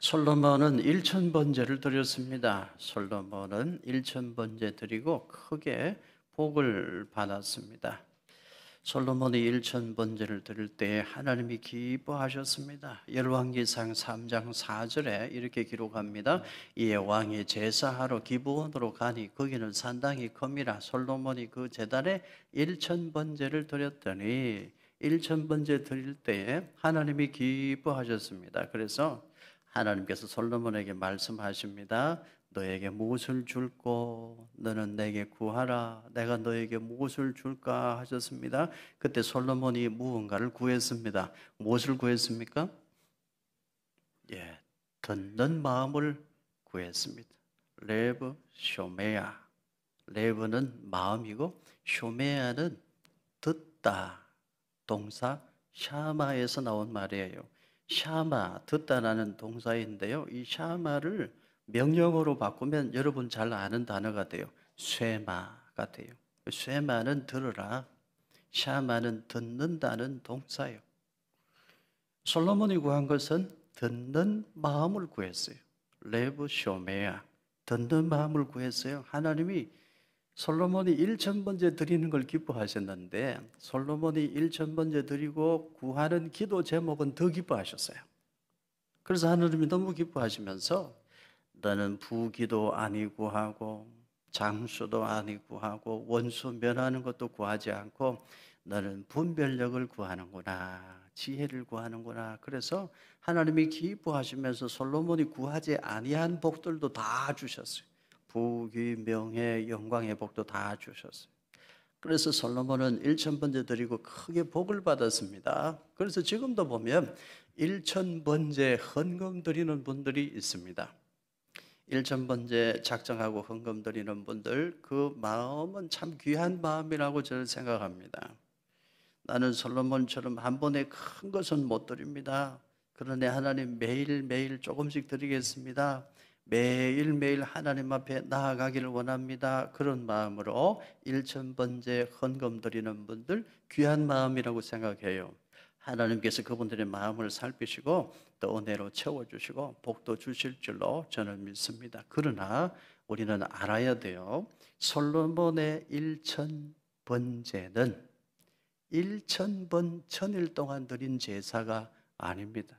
솔로몬은 1000번제를 드렸습니다. 솔로몬은 1000번제 드리고 크게 복을 받았습니다. 솔로몬이 1000번제를 드릴 때 하나님이 기뻐하셨습니다. 열왕기상 3장 4절에 이렇게 기록합니다. 이에 왕이 제사하러 기브온으로 가니 거기는 산당이 큽니다. 솔로몬이 그 제단에 1000번제를 드렸더니 1000번제 드릴 때에 하나님이 기뻐하셨습니다. 그래서 하나님께서 솔로몬에게 말씀하십니다. 너에게 무엇을 줄꼬? 너는 내게 구하라. 내가 너에게 무엇을 줄까? 하셨습니다. 그때 솔로몬이 무언가를 구했습니다. 무엇을 구했습니까? 듣는 마음을 구했습니다. 레브 쇼메야. 레브는 마음이고 쇼메야는 듣다. 동사 샤마에서 나온 말이에요. 샤마, 듣다라는 동사인데요. 이 샤마를 명령어로 바꾸면 여러분 잘 아는 단어가 돼요. 쇠마가 돼요. 쇠마는 들으라. 샤마는 듣는다는 동사예요. 솔로몬이 구한 것은 듣는 마음을 구했어요. 레브 쇼메야. 듣는 마음을 구했어요. 하나님이 솔로몬이 1000번제 드리는 걸 기뻐하셨는데 솔로몬이 1000번제 드리고 구하는 기도 제목은 더 기뻐하셨어요. 그래서 하나님이 너무 기뻐하시면서 너는 부귀도 아니고 하고 장수도 아니고 하고 원수 면하는 것도 구하지 않고 너는 분별력을 구하는구나. 지혜를 구하는구나. 그래서 하나님이 기뻐하시면서 솔로몬이 구하지 아니한 복들도 다 주셨어요. 부귀, 명예, 영광의 복도 다 주셨어요. 그래서 솔로몬은 1000번제 드리고 크게 복을 받았습니다. 그래서 지금도 보면 1000번제 헌금 드리는 분들이 있습니다. 1000번제 작정하고 헌금 드리는 분들, 그 마음은 참 귀한 마음이라고 저는 생각합니다. 나는 솔로몬처럼 한 번에 큰 것은 못 드립니다. 그러니 하나님 매일매일 조금씩 드리겠습니다. 매일매일 하나님 앞에 나아가기를 원합니다. 그런 마음으로 1000번제 헌금 드리는 분들 귀한 마음이라고 생각해요. 하나님께서 그분들의 마음을 살피시고 또 은혜로 채워주시고 복도 주실 줄로 저는 믿습니다. 그러나 우리는 알아야 돼요. 솔로몬의 1000번제는 1000번 천일 동안 드린 제사가 아닙니다.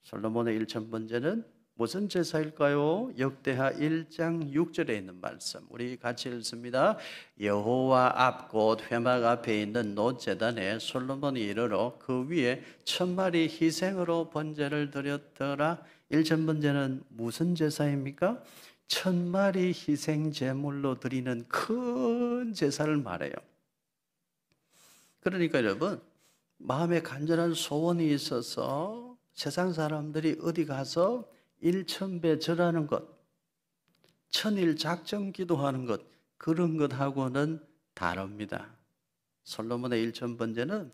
솔로몬의 1000번제는 무슨 제사일까요? 역대하 1장 6절에 있는 말씀 우리 같이 읽습니다. 여호와 앞 곧 회막 앞에 있는 놋제단에 솔로몬이 이르러 그 위에 1000마리 희생으로 번제를 드렸더라. 1000번제는 무슨 제사입니까? 1000마리 희생 제물로 드리는 큰 제사를 말해요. 그러니까 여러분 마음에 간절한 소원이 있어서 세상 사람들이 어디 가서 1000배 절하는 것, 1000일 작정 기도하는 것, 그런 것하고는 다릅니다. 솔로몬의 1000번제는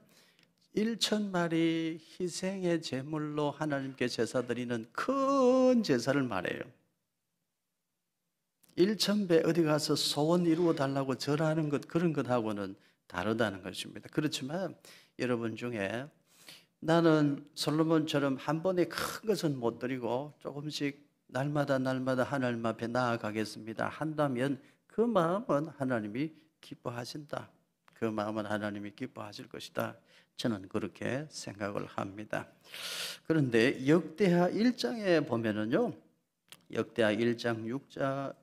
1000마리 희생의 제물로 하나님께 제사 드리는 큰 제사를 말해요. 1000배 어디 가서 소원 이루어 달라고 절하는 것, 그런 것하고는 다르다는 것입니다. 그렇지만 여러분 중에 나는 솔로몬처럼 한 번에 큰 것은 못 드리고 조금씩 날마다 하나님 앞에 나아가겠습니다 한다면 그 마음은 하나님이 기뻐하신다. 그 마음은 하나님이 기뻐하실 것이다. 저는 그렇게 생각을 합니다. 그런데 역대하 1장에 보면은요, 역대하 1장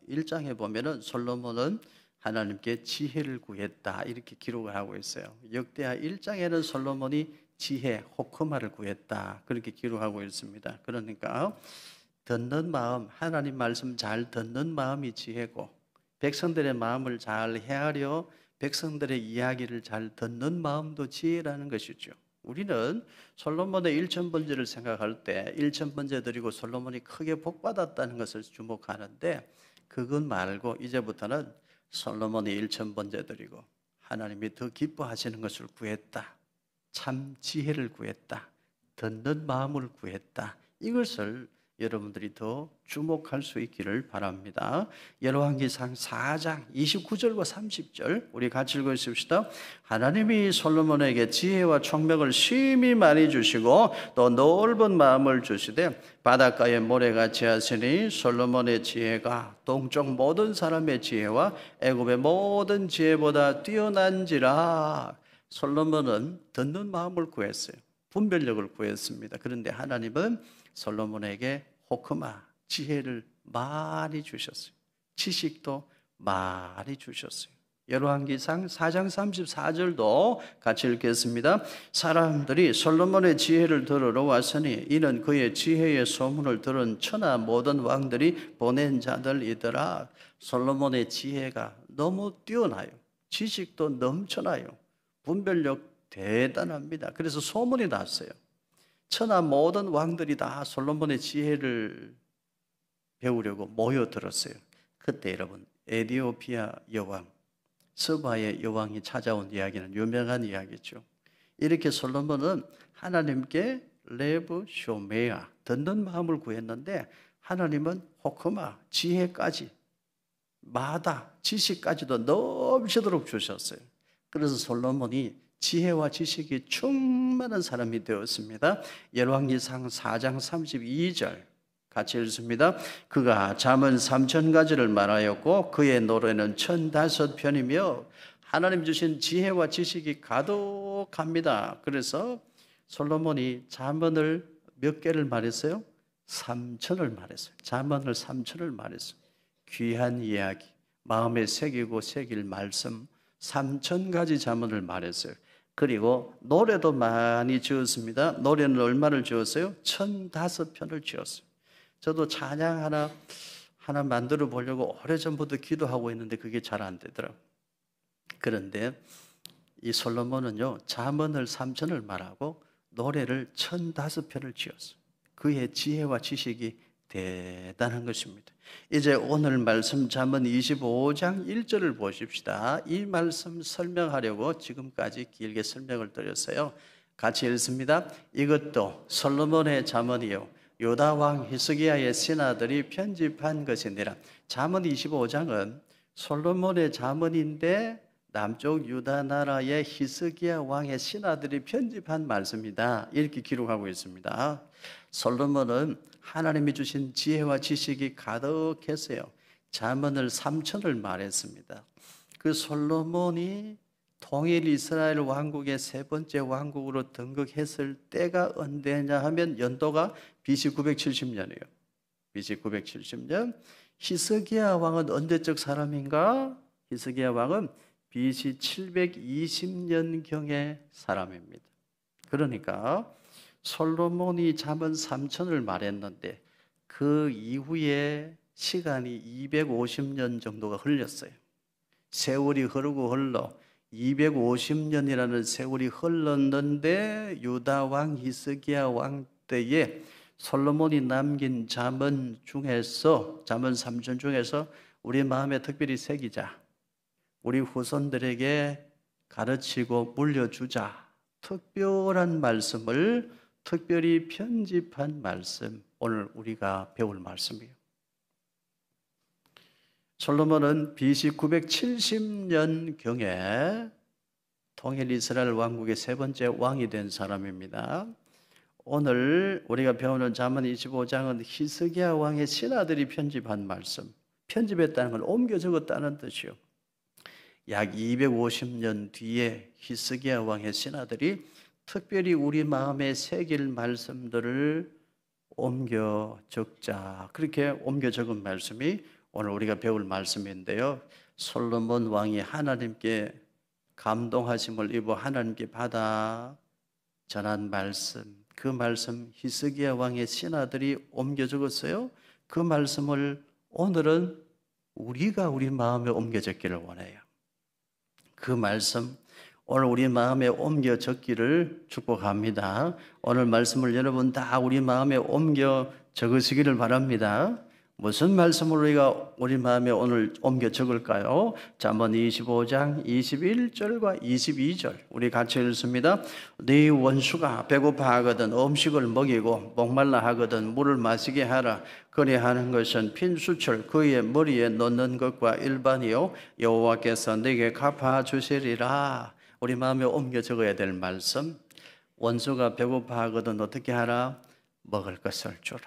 1장에 보면은 솔로몬은 하나님께 지혜를 구했다 이렇게 기록을 하고 있어요. 역대하 1장에는 솔로몬이 지혜, 호크마를 구했다 그렇게 기록하고 있습니다. 그러니까 듣는 마음, 하나님 말씀 잘 듣는 마음이 지혜고 백성들의 마음을 잘 헤아려 백성들의 이야기를 잘 듣는 마음도 지혜라는 것이죠. 우리는 솔로몬의 1000번제를 생각할 때 1000번제 드리고 솔로몬이 크게 복받았다는 것을 주목하는데 그것 말고 이제부터는 솔로몬이 1000번제 드리고 하나님이 더 기뻐하시는 것을 구했다. 참 지혜를 구했다. 듣는 마음을 구했다. 이것을 여러분들이 더 주목할 수 있기를 바랍니다. 열왕기상 4장 29절과 30절 우리 같이 읽어 주십시다. 하나님이 솔로몬에게 지혜와 총명을 심히 많이 주시고 또 넓은 마음을 주시되 바닷가에 모래같이 하시니 솔로몬의 지혜가 동쪽 모든 사람의 지혜와 애굽의 모든 지혜보다 뛰어난지라. 솔로몬은 듣는 마음을 구했어요. 분별력을 구했습니다. 그런데 하나님은 솔로몬에게 호크마, 지혜를 많이 주셨어요. 지식도 많이 주셨어요. 열왕기상 4장 34절도 같이 읽겠습니다. 사람들이 솔로몬의 지혜를 들으러 왔으니 이는 그의 지혜의 소문을 들은 천하 모든 왕들이 보낸 자들이더라. 솔로몬의 지혜가 너무 뛰어나요. 지식도 넘쳐나요. 분별력 대단합니다. 그래서 소문이 났어요. 천하 모든 왕들이 다 솔로몬의 지혜를 배우려고 모여들었어요. 그때 여러분 에티오피아 여왕, 서바의 여왕이 찾아온 이야기는 유명한 이야기죠. 이렇게 솔로몬은 하나님께 레브 쇼메아, 듣는 마음을 구했는데 하나님은 호크마, 지혜까지, 마다, 지식까지도 넘치도록 주셨어요. 그래서 솔로몬이 지혜와 지식이 충만한 사람이 되었습니다. 열왕기상 4장 32절 같이 읽습니다. 그가 잠언 3000가지를 말하였고 그의 노래는 1005편이며 하나님 주신 지혜와 지식이 가득합니다. 그래서 솔로몬이 잠언을 몇 개를 말했어요? 3000을 말했어요. 잠언을 3000을 말했어요. 귀한 이야기, 마음에 새기고 새길 말씀 3000가지 잠언을 말했어요. 그리고 노래도 많이 지었습니다. 노래는 얼마를 지었어요? 1005편을 지었어요. 저도 찬양 하나 만들어 보려고 오래전부터 기도하고 있는데 그게 잘 안 되더라고요. 그런데 이 솔로몬은요, 잠언을 3000을 말하고 노래를 1005편을 지었어요. 그의 지혜와 지식이 대단한 것입니다. 이제 오늘 말씀 잠언 25장 1절을 보십시다. 이 말씀 설명하려고 지금까지 길게 설명을 드렸어요. 같이 읽습니다. 이것도 솔로몬의 잠언이요 유다 왕 히스기야의 신하들이 편집한 것이니라. 잠언 25장은 솔로몬의 잠언인데 남쪽 유다 나라의 히스기야 왕의 신하들이 편집한 말씀이다. 이렇게 기록하고 있습니다. 솔로몬은 하나님이 주신 지혜와 지식이 가득했어요. 잠언을 3000을 말했습니다. 그 솔로몬이 통일 이스라엘 왕국의 세 번째 왕국으로 등극했을 때가 언제냐 하면 연도가 BC 970년이에요. BC 970년. 히스기야 왕은 언제적 사람인가? 히스기야 왕은 BC 720년경의 사람입니다. 그러니까 솔로몬이 잠언 3000을 말했는데 그 이후에 시간이 250년 정도가 흘렸어요. 세월이 흐르고 흘러 250년이라는 세월이 흘렀는데 유다 왕 히스기야 왕 때에 솔로몬이 남긴 잠언 중에서 잠언 3000 중에서 우리 마음에 특별히 새기자, 우리 후손들에게 가르치고 물려주자 특별한 말씀을 특별히 편집한 말씀, 오늘 우리가 배울 말씀이에요. 솔로몬은 BC 970년경에 통일 이스라엘 왕국의 세 번째 왕이 된 사람입니다. 오늘 우리가 배우는 잠언 25장은 히스기야 왕의 신하들이 편집한 말씀, 편집했다는 건 옮겨 적었다는 뜻이요. 약 250년 뒤에 히스기야 왕의 신하들이 특별히 우리 마음에 새길 말씀들을 옮겨 적자, 그렇게 옮겨 적은 말씀이 오늘 우리가 배울 말씀인데요. 솔로몬 왕이 하나님께 감동하심을 입어 하나님께 받아 전한 말씀, 그 말씀 히스기야 왕의 신하들이 옮겨 적었어요. 그 말씀을 오늘은 우리가 우리 마음에 옮겨 적기를 원해요. 그 말씀 오늘 우리 마음에 옮겨 적기를 축복합니다. 오늘 말씀을 여러분 다 우리 마음에 옮겨 적으시기를 바랍니다. 무슨 말씀을 우리가 우리 마음에 오늘 옮겨 적을까요? 잠언 25장 21절과 22절 우리 같이 읽습니다. 네 원수가 배고파하거든 음식을 먹이고 목말라 하거든 물을 마시게 하라. 그리하는 것은 핀수철 그의 머리에 넣는 것과 일반이요 여호와께서 네게 갚아주시리라. 우리 마음에 옮겨 적어야 될 말씀, 원수가 배고파하거든 어떻게 하라? 먹을 것을 주라.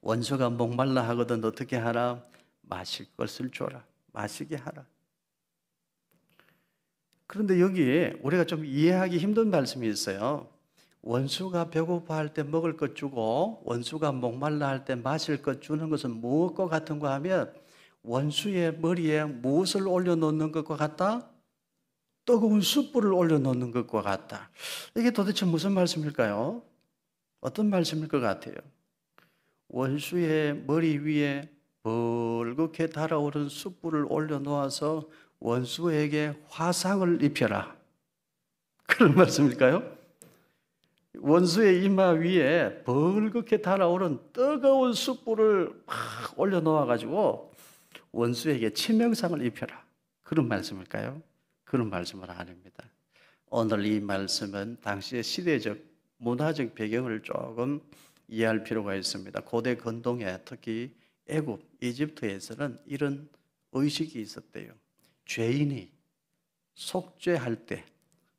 원수가 목말라 하거든 어떻게 하라? 마실 것을 줘라. 마시게 하라. 그런데 여기에 우리가 좀 이해하기 힘든 말씀이 있어요. 원수가 배고파할 때 먹을 것 주고 원수가 목말라 할 때 마실 것 주는 것은 무엇과 같은가 하면 원수의 머리에 무엇을 올려놓는 것과 같다? 뜨거운 숯불을 올려놓는 것과 같다. 이게 도대체 무슨 말씀일까요? 어떤 말씀일 것 같아요? 원수의 머리 위에 벌겋게 달아오른 숯불을 올려놓아서 원수에게 화상을 입혀라. 그런 말씀일까요? 원수의 이마 위에 벌겋게 달아오른 뜨거운 숯불을 막 올려놓아가지고 원수에게 치명상을 입혀라. 그런 말씀일까요? 그런 말씀은 아닙니다. 오늘 이 말씀은 당시의 시대적, 문화적 배경을 조금 이해할 필요가 있습니다. 고대 근동에 특히 애굽, 이집트에서는 이런 의식이 있었대요. 죄인이 속죄할 때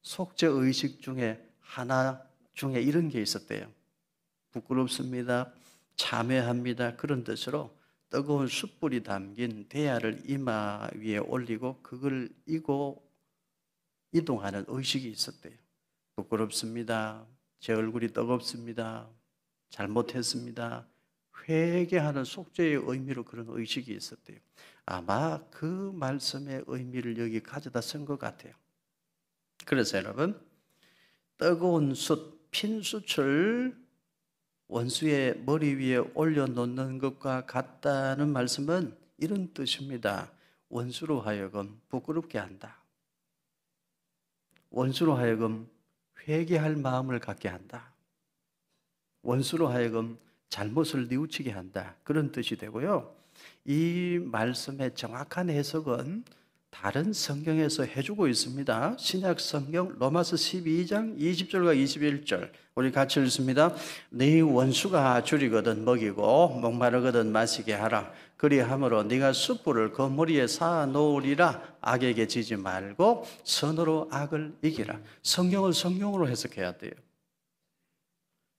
속죄 의식 중에 하나 중에 이런 게 있었대요. 부끄럽습니다, 참회합니다, 그런 뜻으로 뜨거운 숯불이 담긴 대야를 이마 위에 올리고 그걸 이고 이동하는 의식이 있었대요. 부끄럽습니다, 제 얼굴이 뜨겁습니다, 잘못했습니다, 회개하는 속죄의 의미로 그런 의식이 있었대요. 아마 그 말씀의 의미를 여기 가져다 쓴 것 같아요. 그래서 여러분, 뜨거운 숯, 핀숯을 원수의 머리 위에 올려놓는 것과 같다는 말씀은 이런 뜻입니다. 원수로 하여금 부끄럽게 한다. 원수로 하여금 회개할 마음을 갖게 한다. 원수로 하여금 잘못을 뉘우치게 한다. 그런 뜻이 되고요. 이 말씀의 정확한 해석은 다른 성경에서 해주고 있습니다. 신약 성경 로마서 12장 20절과 21절 우리 같이 읽습니다. 네 원수가 줄이거든 먹이고 목마르거든 마시게 하라. 그리함으로 네가 숯불을 그 머리에 쌓아 놓으리라. 악에게 지지 말고 선으로 악을 이기라. 성경을 성경으로 해석해야 돼요.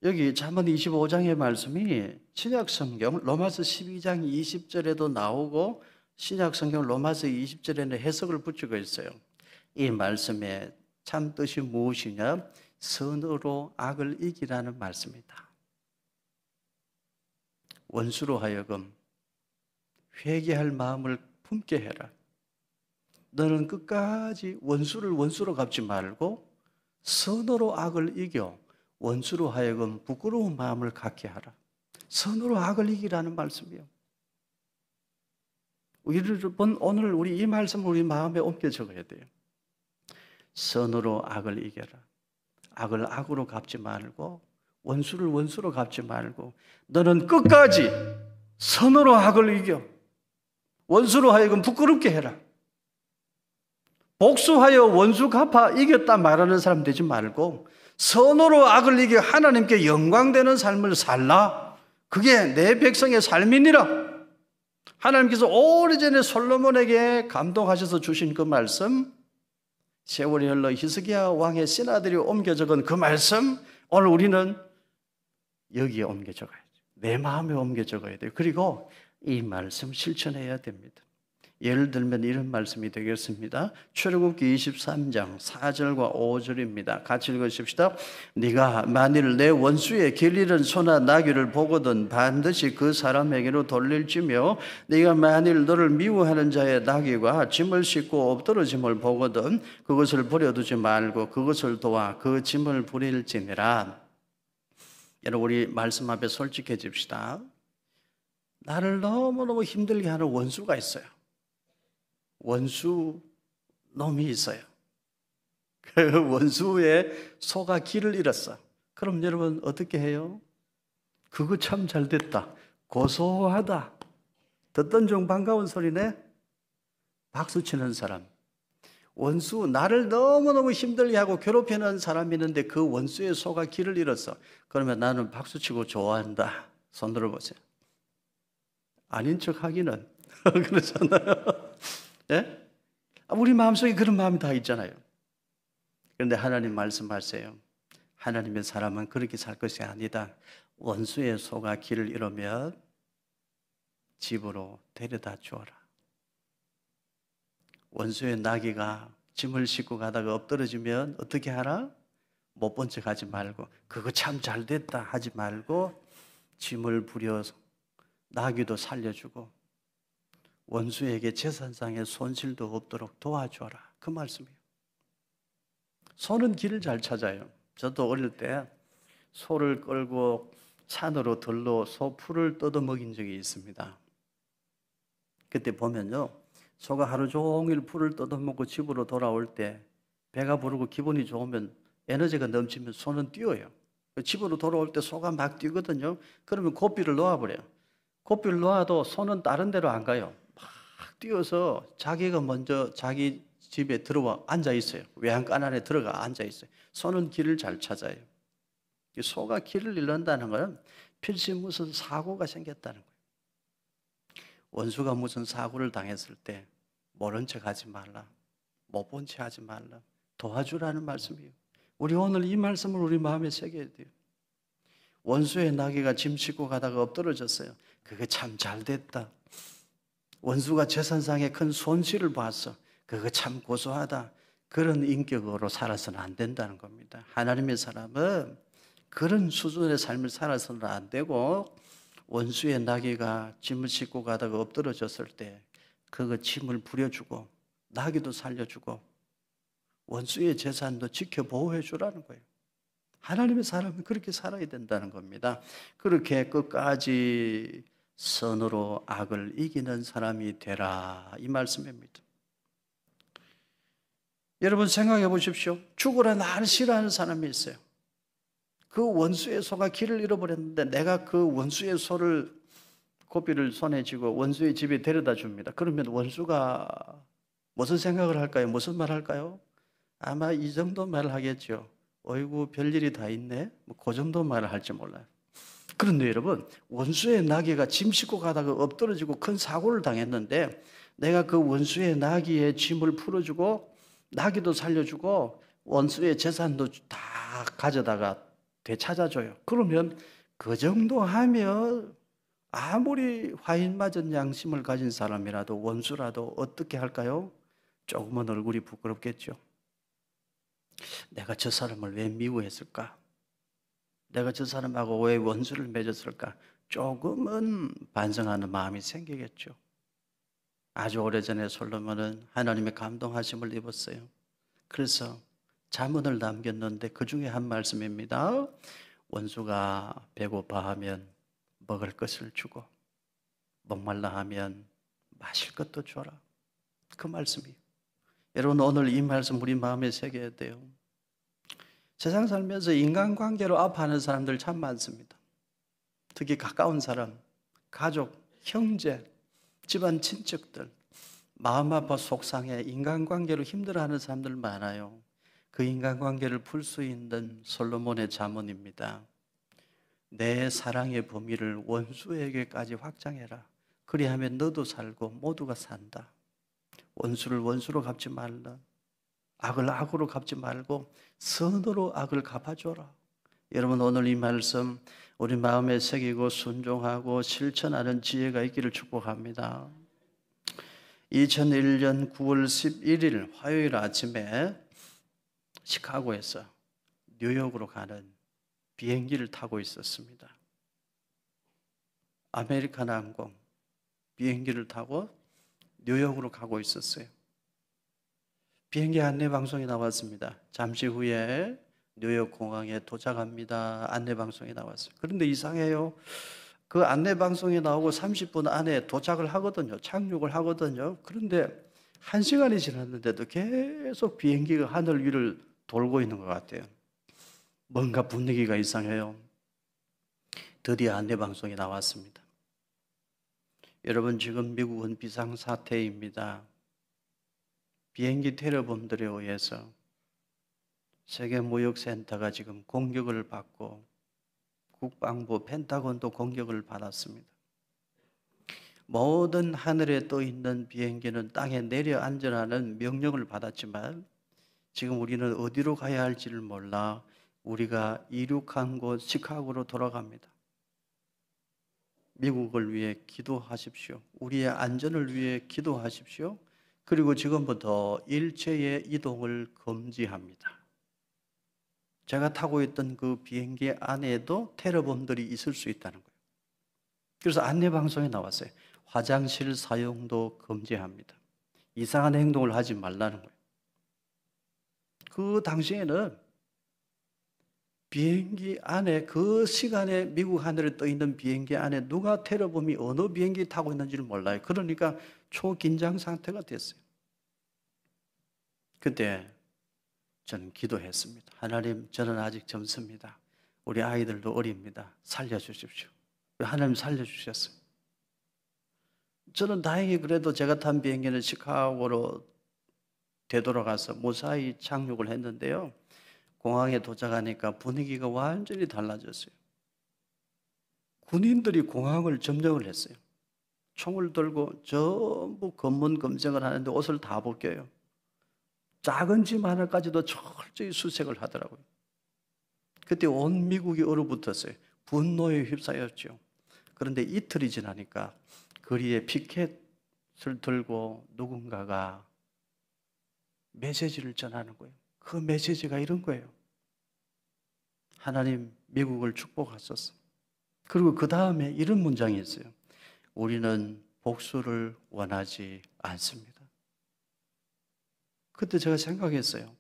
여기 잠언 25장의 말씀이 신약 성경 로마서 12장 20절에도 나오고 신약 성경 로마서 20절에는 해석을 붙이고 있어요. 이 말씀의 참 뜻이 무엇이냐? 선으로 악을 이기라는 말씀이다. 원수로 하여금 회개할 마음을 품게 해라. 너는 끝까지 원수를 원수로 갚지 말고 선으로 악을 이겨 원수로 하여금 부끄러운 마음을 갖게 하라. 선으로 악을 이기라는 말씀이요. 오늘 우리 이 말씀을 우리 마음에 옮겨 적어야 돼요. 선으로 악을 이겨라. 악을 악으로 갚지 말고 원수를 원수로 갚지 말고 너는 끝까지 선으로 악을 이겨 원수로 하여금 부끄럽게 해라. 복수하여 원수 갚아 이겼다 말하는 사람 되지 말고 선으로 악을 이겨 하나님께 영광되는 삶을 살라. 그게 내 백성의 삶이니라. 하나님께서 오래전에 솔로몬에게 감동하셔서 주신 그 말씀, 세월이 흘러 히스기야 왕의 신하들이 옮겨 적은 그 말씀, 오늘 우리는 여기에 옮겨 적어야죠. 내 마음에 옮겨 적어야 돼요. 그리고 이 말씀 실천해야 됩니다. 예를 들면 이런 말씀이 되겠습니다. 출애굽기 23장 4절과 5절입니다. 같이 읽으십시다. 네가 만일 내 원수의 길 잃은 소나 나귀를 보거든 반드시 그 사람에게로 돌릴지며 네가 만일 너를 미워하는 자의 나귀가 짐을 싣고 엎드러짐을 보거든 그것을 버려두지 말고 그것을 도와 그 짐을 부릴지니라. 여러분 우리 말씀 앞에 솔직해집시다. 나를 너무너무 힘들게 하는 원수가 있어요. 원수 놈이 있어요. 그 원수의 소가 길을 잃었어. 그럼 여러분 어떻게 해요? 그거 참 잘 됐다. 고소하다. 듣던 중 반가운 소리네. 박수 치는 사람. 원수, 나를 너무너무 힘들게 하고 괴롭히는 사람이 있는데 그 원수의 소가 길을 잃었어. 그러면 나는 박수 치고 좋아한다. 손 들어보세요. 아닌 척 하기는 그렇잖아요. 예? 우리 마음속에 그런 마음이 다 있잖아요. 그런데 하나님 말씀하세요. 하나님의 사람은 그렇게 살 것이 아니다. 원수의 소가 길을 잃으면 집으로 데려다 주어라. 원수의 나귀가 짐을 싣고 가다가 엎드러지면 어떻게 하라? 못 본 척 하지 말고, 그거 참 잘 됐다 하지 말고 짐을 부려서 나귀도 살려주고 원수에게 재산상의 손실도 없도록 도와줘라. 그 말씀이에요. 소는 길을 잘 찾아요. 저도 어릴 때 소를 끌고 산으로 들로 소 풀을 뜯어 먹인 적이 있습니다. 그때 보면요, 소가 하루 종일 풀을 뜯어 먹고 집으로 돌아올 때 배가 부르고 기분이 좋으면, 에너지가 넘치면 소는 뛰어요. 집으로 돌아올 때 소가 막 뛰거든요. 그러면 고삐를 놓아버려요. 고삐를 놓아도 소는 다른 데로 안 가요. 막 뛰어서 자기가 먼저 자기 집에 들어와 앉아 있어요. 외양간 안에 들어가 앉아 있어요. 소는 길을 잘 찾아요. 소가 길을 잃는다는 건 필시 무슨 사고가 생겼다는 거예요. 원수가 무슨 사고를 당했을 때 모른 척 하지 말라. 못 본 척 하지 말라. 도와주라는 말씀이에요. 우리 오늘 이 말씀을 우리 마음에 새겨야 돼요. 원수의 나귀가 짐 싣고 가다가 엎드러졌어요. 그게 참 잘 됐다. 원수가 재산상에 큰 손실을 봤어. 그거 참 고소하다. 그런 인격으로 살아서는 안 된다는 겁니다. 하나님의 사람은 그런 수준의 삶을 살아서는 안 되고, 원수의 나귀가 짐을 싣고 가다가 엎드러졌을 때 그거 짐을 부려주고 나귀도 살려주고 원수의 재산도 지켜 보호해 주라는 거예요. 하나님의 사람은 그렇게 살아야 된다는 겁니다. 그렇게 끝까지 선으로 악을 이기는 사람이 되라, 이 말씀입니다. 여러분 생각해 보십시오. 죽으라 나를 싫어하는 사람이 있어요. 그 원수의 소가 길을 잃어버렸는데 내가 그 원수의 소를, 고삐를 손에 쥐고 원수의 집에 데려다 줍니다. 그러면 원수가 무슨 생각을 할까요? 무슨 말 할까요? 아마 이 정도 말을 하겠죠. 어이구 별일이 다 있네. 그 정도 말을 할지 몰라요. 그런데 여러분, 원수의 나귀가 짐 싣고 가다가 엎드러지고 큰 사고를 당했는데 내가 그 원수의 나귀의 짐을 풀어주고 나귀도 살려주고 원수의 재산도 다 가져다가 되찾아줘요. 그러면 그 정도 하면 아무리 화인 맞은 양심을 가진 사람이라도, 원수라도 어떻게 할까요? 조금은 얼굴이 부끄럽겠죠. 내가 저 사람을 왜 미워했을까? 내가 저 사람하고 왜 원수를 맺었을까? 조금은 반성하는 마음이 생기겠죠. 아주 오래전에 솔로몬은 하나님의 감동하심을 입었어요. 그래서 잠언을 남겼는데 그 중에 한 말씀입니다. 원수가 배고파하면 먹을 것을 주고 목말라 하면 마실 것도 줘라. 그 말씀이에요. 여러분, 오늘 이 말씀 우리 마음에 새겨야 돼요. 세상 살면서 인간관계로 아파하는 사람들 참 많습니다. 특히 가까운 사람, 가족, 형제, 집안 친척들, 마음 아파 속상해 인간관계로 힘들어하는 사람들 많아요. 그 인간관계를 풀 수 있는 솔로몬의 잠언입니다. 내 사랑의 범위를 원수에게까지 확장해라. 그리하면 너도 살고 모두가 산다. 원수를 원수로 갚지 말라. 악을 악으로 갚지 말고 선으로 악을 갚아줘라. 여러분, 오늘 이 말씀 우리 마음에 새기고 순종하고 실천하는 지혜가 있기를 축복합니다. 2001년 9월 11일 화요일 아침에 시카고에서 뉴욕으로 가는 비행기를 타고 있었습니다. 아메리칸 항공 비행기를 타고 뉴욕으로 가고 있었어요. 비행기 안내 방송이 나왔습니다. 잠시 후에 뉴욕 공항에 도착합니다. 안내 방송이 나왔어요. 그런데 이상해요. 그 안내 방송이 나오고 30분 안에 도착을 하거든요. 착륙을 하거든요. 그런데 1시간이 지났는데도 계속 비행기가 하늘 위를 돌고 있는 것 같아요. 뭔가 분위기가 이상해요. 드디어 안내 방송이 나왔습니다. 여러분, 지금 미국은 비상사태입니다. 비행기 테러범들에 의해서 세계무역센터가 지금 공격을 받고 국방부 펜타곤도 공격을 받았습니다. 모든 하늘에 떠 있는 비행기는 땅에 내려앉으라는 명령을 받았지만 지금 우리는 어디로 가야 할지를 몰라 우리가 이륙한 곳 시카고로 돌아갑니다. 미국을 위해 기도하십시오. 우리의 안전을 위해 기도하십시오. 그리고 지금부터 일체의 이동을 금지합니다. 제가 타고 있던 그 비행기 안에도 테러범들이 있을 수 있다는 거예요. 그래서 안내방송에 나왔어요. 화장실 사용도 금지합니다. 이상한 행동을 하지 말라는 거예요. 그 당시에는 비행기 안에, 그 시간에 미국 하늘에 떠 있는 비행기 안에 누가 테러범이 어느 비행기 타고 있는지를 몰라요. 그러니까 초긴장 상태가 됐어요. 그때 저는 기도했습니다. 하나님, 저는 아직 젊습니다. 우리 아이들도 어립니다. 살려주십시오. 하나님 살려주셨어요. 저는 다행히 그래도 제가 탄 비행기는 시카고로 되돌아가서 무사히 착륙을 했는데요. 공항에 도착하니까 분위기가 완전히 달라졌어요. 군인들이 공항을 점령을 했어요. 총을 들고 전부 검문 검색을 하는데 옷을 다 벗겨요. 작은 짐 하나까지도 철저히 수색을 하더라고요. 그때 온 미국이 얼어붙었어요. 분노에 휩싸였죠. 그런데 이틀이 지나니까 거리에 피켓을 들고 누군가가 메시지를 전하는 거예요. 그 메시지가 이런 거예요. 하나님, 미국을 축복하소서. 그리고 그 다음에 이런 문장이 있어요. 우리는 복수를 원하지 않습니다. 그때 제가 생각했어요.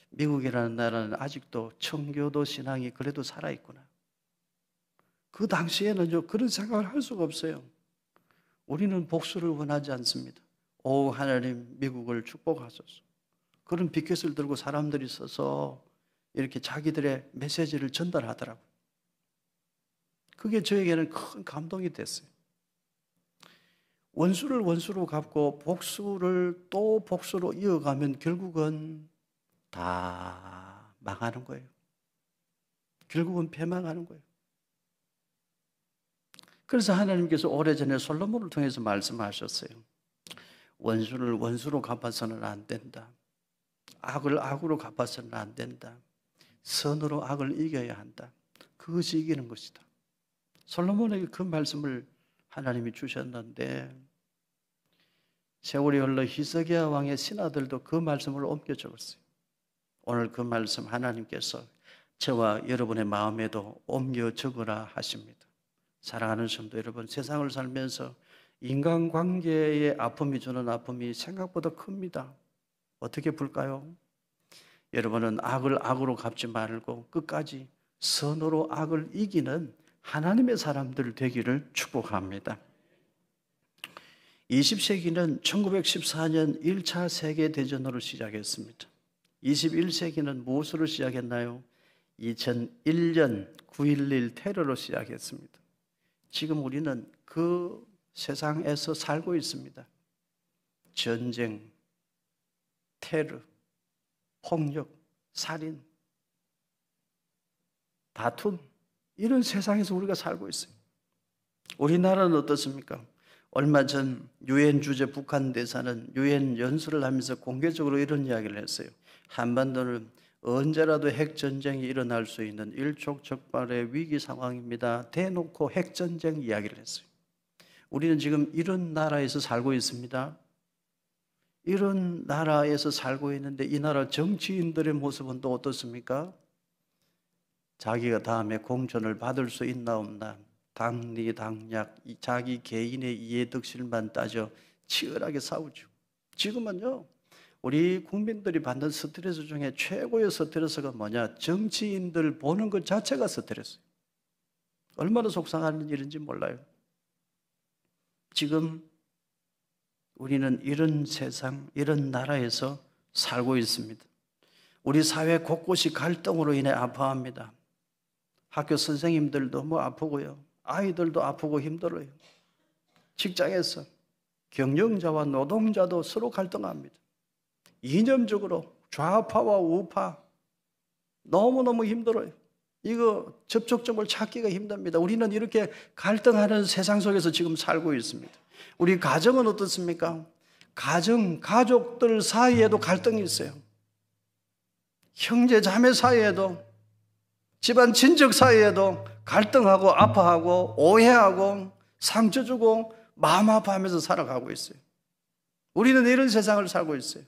미국이라는 나라는 아직도 청교도 신앙이 그래도 살아있구나. 그 당시에는 그런 생각을 할 수가 없어요. 우리는 복수를 원하지 않습니다. 오 하나님, 미국을 축복하소서. 그런 피켓을 들고 사람들이 서서 이렇게 자기들의 메시지를 전달하더라고요. 그게 저에게는 큰 감동이 됐어요. 원수를 원수로 갚고 복수를 또 복수로 이어가면 결국은 다 망하는 거예요. 결국은 패망하는 거예요. 그래서 하나님께서 오래전에 솔로몬을 통해서 말씀하셨어요. 원수를 원수로 갚아서는 안 된다. 악을 악으로 갚아서는 안 된다. 선으로 악을 이겨야 한다. 그것이 이기는 것이다. 솔로몬에게 그 말씀을 하나님이 주셨는데 세월이 흘러 히스기야 왕의 신하들도 그 말씀을 옮겨 적었어요. 오늘 그 말씀 하나님께서 저와 여러분의 마음에도 옮겨 적으라 하십니다. 사랑하는 성도 여러분, 세상을 살면서 인간관계의 아픔이 주는 아픔이 생각보다 큽니다. 어떻게 풀까요? 여러분은 악을 악으로 갚지 말고 끝까지 선으로 악을 이기는 하나님의 사람들 되기를 축복합니다. 20세기는 1914년 1차 세계대전으로 시작했습니다. 21세기는 무엇으로 시작했나요? 2001년 9.11 테러로 시작했습니다. 지금 우리는 그 세상에서 살고 있습니다. 전쟁, 테러, 폭력, 살인, 다툼, 이런 세상에서 우리가 살고 있어요. 우리나라는 어떻습니까? 얼마 전 유엔 주재 북한 대사는 유엔 연설을 하면서 공개적으로 이런 이야기를 했어요. 한반도는 언제라도 핵전쟁이 일어날 수 있는 일촉즉발의 위기 상황입니다. 대놓고 핵전쟁 이야기를 했어요. 우리는 지금 이런 나라에서 살고 있습니다. 이런 나라에서 살고 있는데 이 나라 정치인들의 모습은 또 어떻습니까? 자기가 다음에 공천을 받을 수 있나 없나 당리당략 자기 개인의 이해득실만 따져 치열하게 싸우죠. 지금은요, 우리 국민들이 받는 스트레스 중에 최고의 스트레스가 뭐냐? 정치인들 보는 것 자체가 스트레스예요. 얼마나 속상한 일인지 몰라요. 지금 우리는 이런 세상, 이런 나라에서 살고 있습니다. 우리 사회 곳곳이 갈등으로 인해 아파합니다. 학교 선생님들도 아프고요. 아이들도 아프고 힘들어요. 직장에서 경영자와 노동자도 서로 갈등합니다. 이념적으로 좌파와 우파 너무너무 힘들어요. 이거 접촉점을 찾기가 힘듭니다. 우리는 이렇게 갈등하는 세상 속에서 지금 살고 있습니다. 우리 가정은 어떻습니까? 가족들 사이에도 갈등이 있어요. 형제 자매 사이에도, 집안 친척 사이에도 갈등하고 아파하고 오해하고 상처 주고 마음 아파하면서 살아가고 있어요. 우리는 이런 세상을 살고 있어요.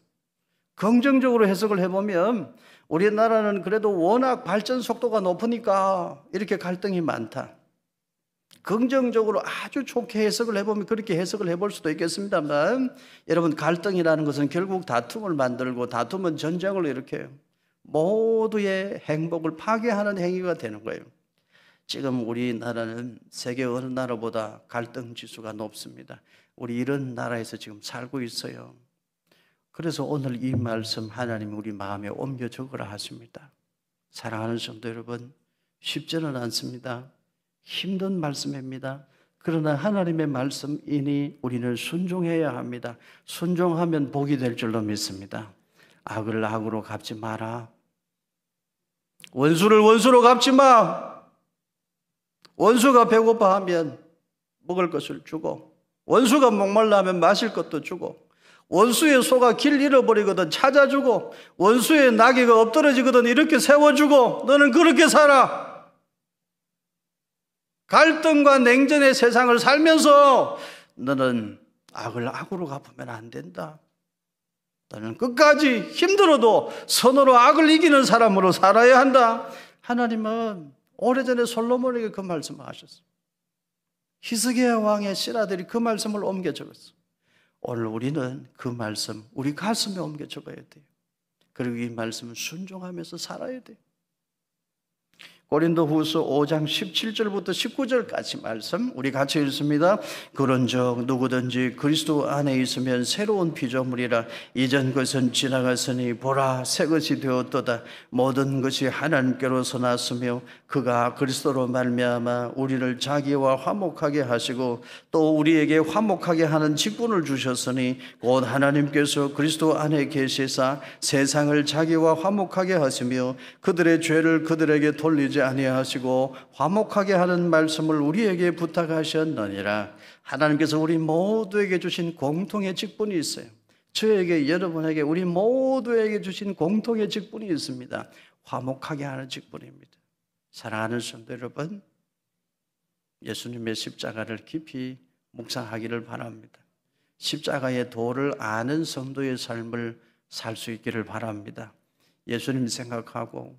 긍정적으로 해석을 해보면 우리나라는 그래도 워낙 발전 속도가 높으니까 이렇게 갈등이 많다. 긍정적으로 아주 좋게 해석을 해보면 그렇게 해석을 해볼 수도 있겠습니다만, 여러분, 갈등이라는 것은 결국 다툼을 만들고, 다툼은 전쟁을 일으켜요. 모두의 행복을 파괴하는 행위가 되는 거예요. 지금 우리나라는 세계 어느 나라보다 갈등 지수가 높습니다. 우리 이런 나라에서 지금 살고 있어요. 그래서 오늘 이 말씀 하나님이 우리 마음에 옮겨 적으라 하십니다. 사랑하는 성도 여러분, 쉽지는 않습니다. 힘든 말씀입니다. 그러나 하나님의 말씀이니 우리는 순종해야 합니다. 순종하면 복이 될 줄로 믿습니다. 악을 악으로 갚지 마라. 원수를 원수로 갚지 마. 원수가 배고파하면 먹을 것을 주고, 원수가 목말라 하면 마실 것도 주고, 원수의 소가 길 잃어버리거든 찾아주고, 원수의 나귀가 엎드러지거든 이렇게 세워주고, 너는 그렇게 살아. 갈등과 냉전의 세상을 살면서 너는 악을 악으로 갚으면 안 된다. 너는 끝까지 힘들어도 선으로 악을 이기는 사람으로 살아야 한다. 하나님은 오래전에 솔로몬에게 그 말씀을 하셨어요. 히스기야 왕의 신하들이 그 말씀을 옮겨 적었어요. 오늘 우리는 그 말씀 우리 가슴에 옮겨 적어야 돼요. 그리고 이 말씀을 순종하면서 살아야 돼요. 고린도후서 5장 17절부터 19절까지 말씀 우리 같이 읽습니다. 그런즉 누구든지 그리스도 안에 있으면 새로운 피조물이라. 이전 것은 지나갔으니 보라 새 것이 되었도다. 모든 것이 하나님께로서 났으며 그가 그리스도로 말미암아 우리를 자기와 화목하게 하시고 또 우리에게 화목하게 하는 직분을 주셨으니 곧 하나님께서 그리스도 안에 계시사 세상을 자기와 화목하게 하시며 그들의 죄를 그들에게 돌리지 아니하시고 화목하게 하는 말씀을 우리에게 부탁하셨느니라. 하나님께서 우리 모두에게 주신 공통의 직분이 있어요. 저에게, 여러분에게, 우리 모두에게 주신 공통의 직분이 있습니다. 화목하게 하는 직분입니다. 사랑하는 성도 여러분, 예수님의 십자가를 깊이 묵상하기를 바랍니다. 십자가의 도를 아는 성도의 삶을 살 수 있기를 바랍니다. 예수님 생각하고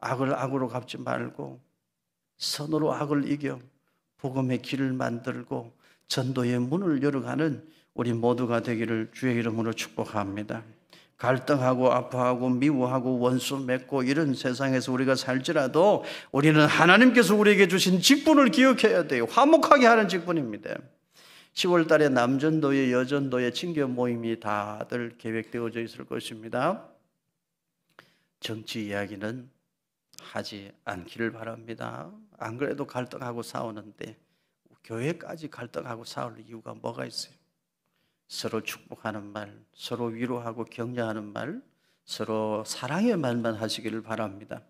악을 악으로 갚지 말고 선으로 악을 이겨 복음의 길을 만들고 전도의 문을 열어가는 우리 모두가 되기를 주의 이름으로 축복합니다. 갈등하고 아파하고 미워하고 원수 맺고 이런 세상에서 우리가 살지라도 우리는 하나님께서 우리에게 주신 직분을 기억해야 돼요. 화목하게 하는 직분입니다. 10월 달에 남전도회, 여전도회 친교 모임이 다들 계획되어져 있을 것입니다. 정치 이야기는 하지 않기를 바랍니다. 안 그래도 갈등하고 싸우는데 교회까지 갈등하고 싸울 이유가 뭐가 있어요? 서로 축복하는 말, 서로 위로하고 격려하는 말, 서로 사랑의 말만 하시기를 바랍니다.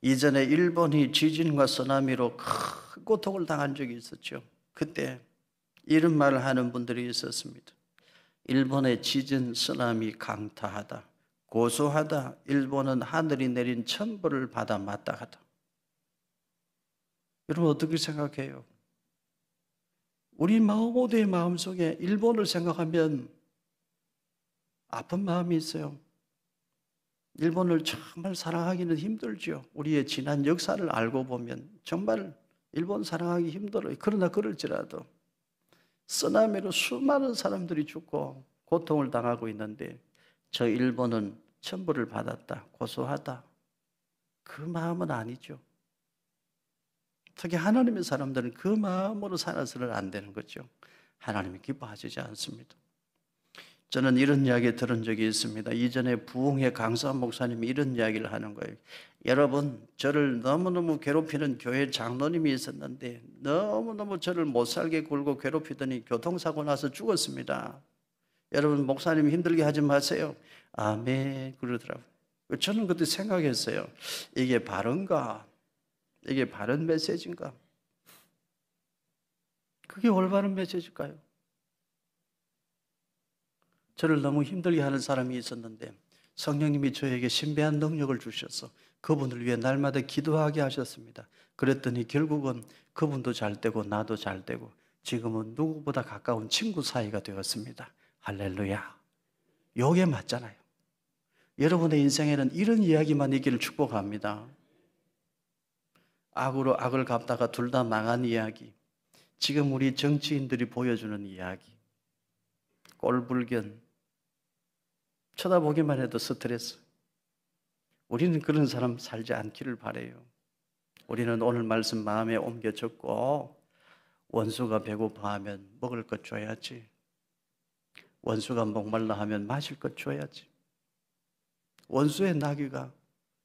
이전에 일본이 지진과 쓰나미로 큰 고통을 당한 적이 있었죠. 그때 이런 말을 하는 분들이 있었습니다. 일본의 지진, 쓰나미 강타하다, 고소하다. 일본은 하늘이 내린 천벌을 받아 마땅하다. 여러분 어떻게 생각해요? 우리 모두의 마음속에 일본을 생각하면 아픈 마음이 있어요. 일본을 정말 사랑하기는 힘들죠. 우리의 지난 역사를 알고 보면 정말 일본 사랑하기 힘들어요. 그러나 그럴지라도 쓰나미로 수많은 사람들이 죽고 고통을 당하고 있는데 저 일본은 천벌을 받았다, 고소하다. 그 마음은 아니죠. 특히 하나님의 사람들은 그 마음으로 살아서는 안 되는 거죠. 하나님이 기뻐하시지 않습니다. 저는 이런 이야기 들은 적이 있습니다. 이전에 부흥회 강사 목사님이 이런 이야기를 하는 거예요. 여러분, 저를 너무너무 괴롭히는 교회 장로님이 있었는데 너무너무 저를 못살게 굴고 괴롭히더니 교통사고 나서 죽었습니다. 여러분, 목사님 힘들게 하지 마세요. 아멘 그러더라고요. 저는 그때 생각했어요. 이게 바른가? 이게 바른 메시지인가? 그게 올바른 메시지일까요? 저를 너무 힘들게 하는 사람이 있었는데 성령님이 저에게 신비한 능력을 주셔서 그분을 위해 날마다 기도하게 하셨습니다. 그랬더니 결국은 그분도 잘 되고 나도 잘 되고 지금은 누구보다 가까운 친구 사이가 되었습니다. 할렐루야. 요게 맞잖아요. 여러분의 인생에는 이런 이야기만 있기를 축복합니다. 악으로 악을 갚다가 둘 다 망한 이야기, 지금 우리 정치인들이 보여주는 이야기, 꼴불견, 쳐다보기만 해도 스트레스. 우리는 그런 사람 살지 않기를 바라요. 우리는 오늘 말씀 마음에 옮겨 적고 원수가 배고파하면 먹을 것 줘야지, 원수가 목말라 하면 마실 것 줘야지, 원수의 나귀가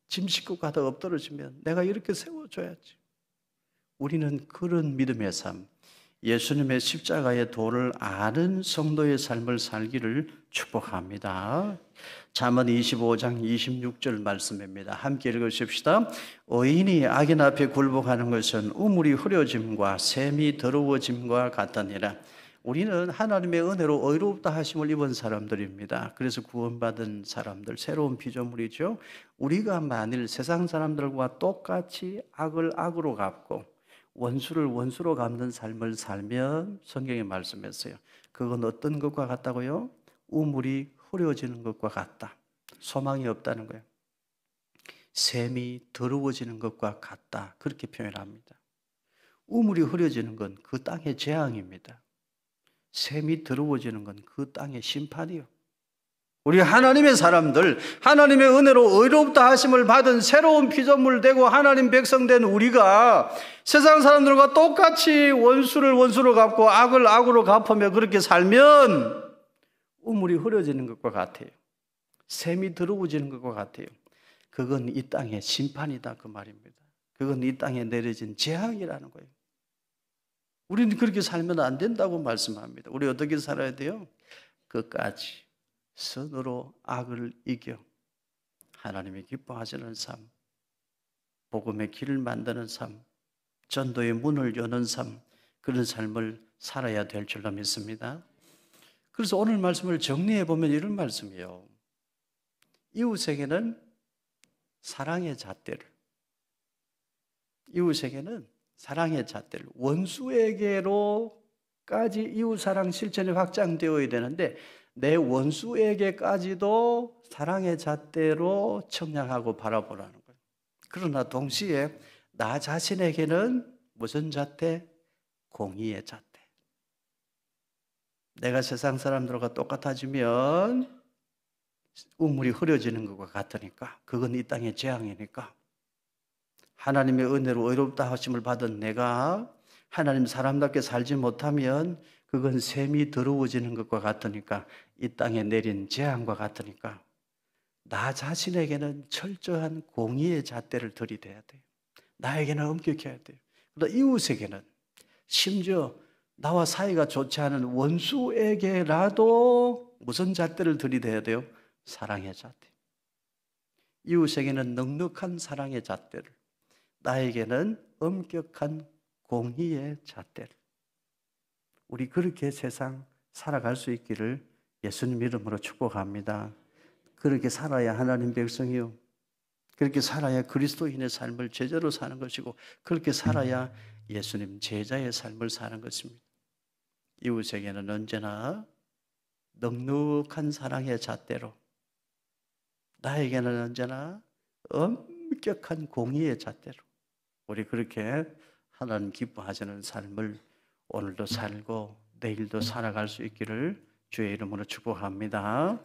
짐 싣고 가다 엎드러지면 내가 이렇게 세워줘야지. 우리는 그런 믿음의 삶, 예수님의 십자가의 도를 아는 성도의 삶을 살기를 축복합니다. 잠언 25장 26절 말씀입니다. 함께 읽으십시다. 의인이 악인 앞에 굴복하는 것은 우물이 흐려짐과 샘이 더러워짐과 같으니라. 우리는 하나님의 은혜로 의롭다 하심을 입은 사람들입니다. 그래서 구원받은 사람들, 새로운 피조물이죠. 우리가 만일 세상 사람들과 똑같이 악을 악으로 갚고 원수를 원수로 갚는 삶을 살면 성경에 말씀했어요. 그건 어떤 것과 같다고요? 우물이 흐려지는 것과 같다. 소망이 없다는 거예요. 샘이 더러워지는 것과 같다. 그렇게 표현합니다. 우물이 흐려지는 건 그 땅의 재앙입니다. 샘이 더러워지는 건 그 땅의 심판이요. 우리 하나님의 사람들, 하나님의 은혜로 의롭다 하심을 받은 새로운 피조물 되고 하나님 백성 된 우리가 세상 사람들과 똑같이 원수를 원수로 갚고 악을 악으로 갚으며 그렇게 살면 우물이 흐려지는 것과 같아요. 샘이 더러워지는 것과 같아요. 그건 이 땅의 심판이다 그 말입니다. 그건 이 땅에 내려진 재앙이라는 거예요. 우리는 그렇게 살면 안 된다고 말씀합니다. 우리 어떻게 살아야 돼요? 끝까지 선으로 악을 이겨 하나님이 기뻐하시는 삶, 복음의 길을 만드는 삶, 전도의 문을 여는 삶, 그런 삶을 살아야 될 줄로 믿습니다. 그래서 오늘 말씀을 정리해 보면 이런 말씀이에요. 이웃에게는 사랑의 잣대를, 이웃에게는 사랑의 잣대를, 원수에게로까지 이웃사랑 실천이 확장되어야 되는데 내 원수에게까지도 사랑의 잣대로 청량하고 바라보라는 거예요. 그러나 동시에 나 자신에게는 무슨 잣대? 공의의 잣대. 내가 세상 사람들과 똑같아지면 우물이 흐려지는 것과 같으니까, 그건 이 땅의 재앙이니까 하나님의 은혜로 의롭다 하심을 받은 내가 하나님 사람답게 살지 못하면 그건 샘이 더러워지는 것과 같으니까, 이 땅에 내린 재앙과 같으니까 나 자신에게는 철저한 공의의 잣대를 들이대야 돼요. 나에게는 엄격해야 돼요. 그러나 이웃에게는, 심지어 나와 사이가 좋지 않은 원수에게라도 무슨 잣대를 들이대야 돼요? 사랑의 잣대. 이웃에게는 넉넉한 사랑의 잣대를, 나에게는 엄격한 공의의 잣대를. 우리 그렇게 세상 살아갈 수 있기를 예수님 이름으로 축복합니다. 그렇게 살아야 하나님 백성이요, 그렇게 살아야 그리스도인의 삶을 제자로 사는 것이고, 그렇게 살아야 예수님 제자의 삶을 사는 것입니다. 이웃에게는 언제나 넉넉한 사랑의 잣대로, 나에게는 언제나 엄격한 공의의 잣대로 우리 그렇게 하나님 기뻐하시는 삶을 오늘도 살고 내일도 살아갈 수 있기를 주의 이름으로 축복합니다.